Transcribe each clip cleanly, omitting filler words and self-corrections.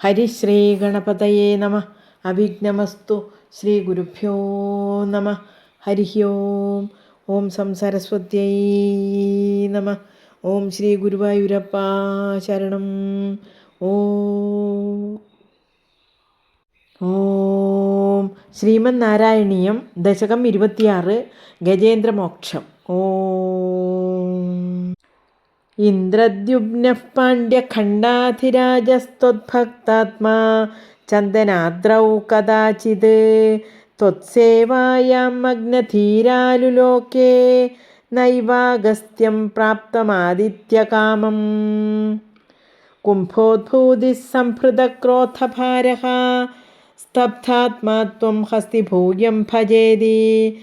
ഹരിശ്രീ ഗണപതയേ നമ. അവിഘ്നമസ്തു. ശ്രീ ഗുരുഭ്യോ നമ. ഹരി ഓം. ഓം സംസരസ്വത്യൈ നമ. ഓം ശ്രീ ഗുരുവായൂരപ്പ ശരണം. ഓം ശ്രീമന്നാരായണീയം ദശകം 26 ഗജേന്ദ്രമോക്ഷം. ഓം ഇന്ദ്രദ്യുമ്നഃ പാണ്ഡ്യഖണ്ഡാധിരാജസ്ത്വദ്ഭക്താത്മാ ചന്ദനാദ്രൗ കദാചിത് ത്വത്സേവായാം മഗ്നധീരാലുലോകേ നൈവാഗസ്ത്യം പ്രാപ്തമാദിത്യകാമം. കുംഭോദ്ഭൂതിഃ സംഭൃതക്രോധഭാരഃ സ്തബ്ധാത്മാ ത്വം ഹസ്തിഭൂയം ഭജേതി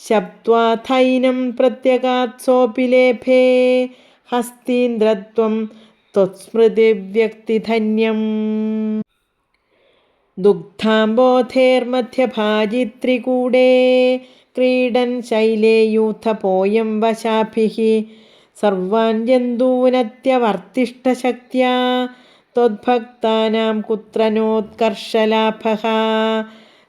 ശബ്ദ്വാഥൈനം പ്രത്യഗാത്സോऽപി ലേഭേ ഹസ്തീന്ദ്രത്വം ത്വത്സ്മൃതിവ്യക്തിധന്യം. ദുഗ്ധാംബോധേർമധ്യഭാജിത്രികൂടേ ക്രീഡൻ ശൈലേ യൂഥപോയം വശാഭിഃ സർവാൻ ജന്തൂനത്യവർത്തിഷ്ഠശക്ത്യാ ത്വദ്ഭക്താനാം കുത്ര നോത്കർഷലാഭഃ.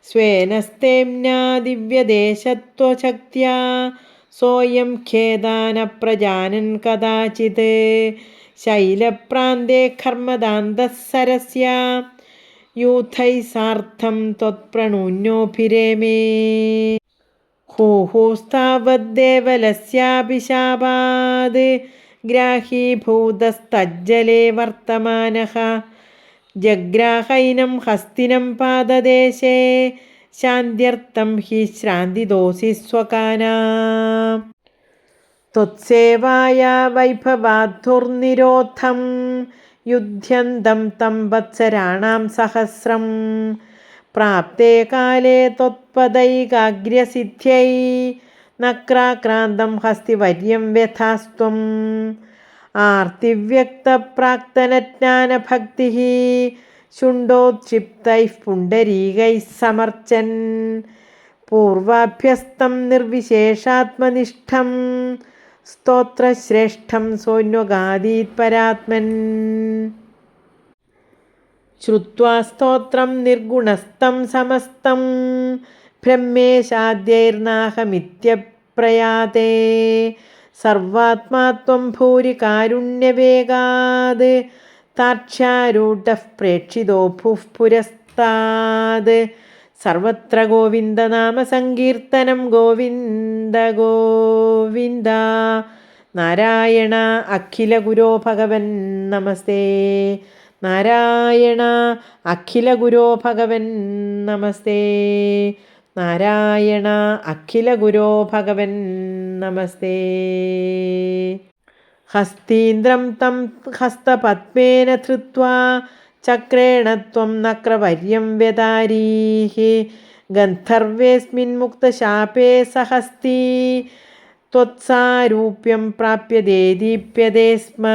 സ്വേനസ്തേമ്നാ ദിവ്യദേശത്വശക്ത്യാ സോയം ഖേദാനപ്രജാനൻ കദാചിത് ശൈലപ്രാന്തേ ഘർമ്മദാന്തഃ സരസ്യാ യൂഥൈ സാർത്ഥം ത്വത്പ്രണൂന്യോഭിരേമേ. ഹൂഹുസ്താവദ്ദേവലസ്യാഭിശാപാത് ഗ്രാഹീഭൂതസ്തജ്ജലേ വർത്തമാനഃ ജഗ്രാഹൈനം ഹസ്തിനം പാദദേശേ ശാന്ത്യർത്ഥം ഹി ശ്രാന്തിദോസി സ്വകാനാ. ത്വത്സേവായാ വൈഭവാദ്ധുർനിരോധം യുധ്യന്തം തം വത്സരാണാം സഹസ്രം പ്രാപ്തേ കാലേ ത്വത്പദൈകാഗ്രസിദ്ധ്യൈ നക്രാക്രാന്തം ഹസ്തിവര്യം വ്യഥാസ്ത്വം. ആർത്തിവ്യക്തപ്രാക്തനജ്ഞാനഭക്തിഃ ശുണ്ഡോത്ക്ഷിപ്തൈഃ പുണ്ഡരീകൈഃ സമർച്ചൻ പൂർവാഭ്യസ്തം നിർവിശേഷാത്മനിഷ്ഠം സ്തോത്രശ്രേഷ്ഠം സോന്വഗാദീത് പരാത്മൻ. ശ്രുത്വാ സ്തോത്രം നിർഗുണസ്തം സമസ്തം ബ്രഹ്മേശാദ്യൈർനാഹമിത്യപ്രയാതേ സർവാത്മാ ത്വം ഭൂരി കാരുണ്യവേഗാത് താർക്ഷ്യാരൂഢഃ പ്രേക്ഷിതോ ഭൂഃ പുരസ്താത്. സർവത്ര ഗോവിന്ദനാമസങ്കീർത്തനം. ഗോവിന്ദ ഗോവിന്ദ. നാരായണ അഖില ഗുരോ ഭഗവൻ നമസ്തേ. നാരായണ അഖില ഗുരോ ഭഗവൻ നമസ്തേ. നാരായണ അഖില ഗുരോ ഭഗവൻ നമസ്തേ. ഹസ്തീന്ദ്രം തം ഹസ്തപദ്മേന ധൃത്വാ ചക്രേണ ത്വം നക്രവര്യം വ്യതാരീഃ ഗന്ധർവേസ്മിൻ മുക്തശാപേ സഹസ്തീ ത്വത്സാരൂപ്യം പ്രാപ്യതേ ദീപ്യതേ സ്മ.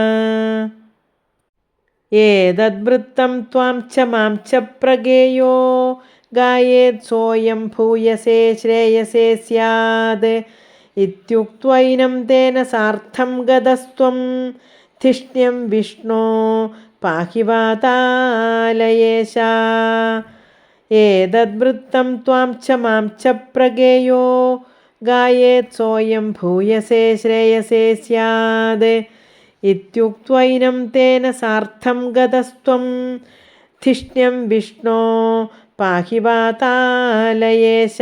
ഏതദ്വൃത്തം ത്വാം ച മാം ച പ്രഗേയോ ഗായേത് സോയം ഭൂയസേ ശ്രേയസേ സ്യാത് ഇത്യുക്ത്വൈനം തേന സാർത്ഥം ഗതസ്ത്വം ധിഷ്ണ്യം വിഷ്ണോ പാഹി വാതാലയേശ. ഏതദ്വൃത്തം ത്വാം ച മാം ച പ്രഗേയോ ഗായേത് സോയം ഭൂയസേ ശ്രേയസേ സ്യാത് ഇത്യുക്ത്വൈനം തേന സാർത്ഥം ഗതസ്ത്വം ധിഷ്ണ്യം വിഷ്ണോ പാഹി വാതാലയേശ.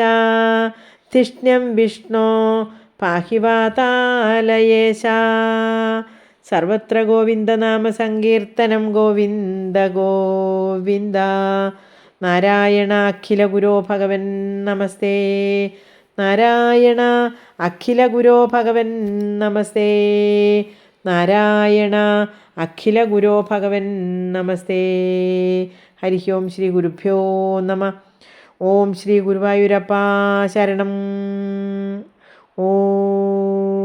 ധിഷ്ണ്യം വിഷ്ണോ പാഹി വാതാലയേശ. സർവത്ര ഗോവിന്ദനാമസങ്കീർത്തനം. ഗോവിന്ദ ഗോവിന്ദ. നാരായണ അഖില ഗുരോ ഭഗവൻ നമസ്തേ. നാരായണ അഖില ഗുരോ ഭഗവൻ നമസ്തേ. നാരായണ അഖില ഗുരോ ഭഗവൻ നമസ്തേ. ഹരി ഓം. ശ്രീ ഗുരുഭ്യോ നമ. ഓം ശ്രീ ഗുരുവായൂരപ്പ ശരണം. ഓം.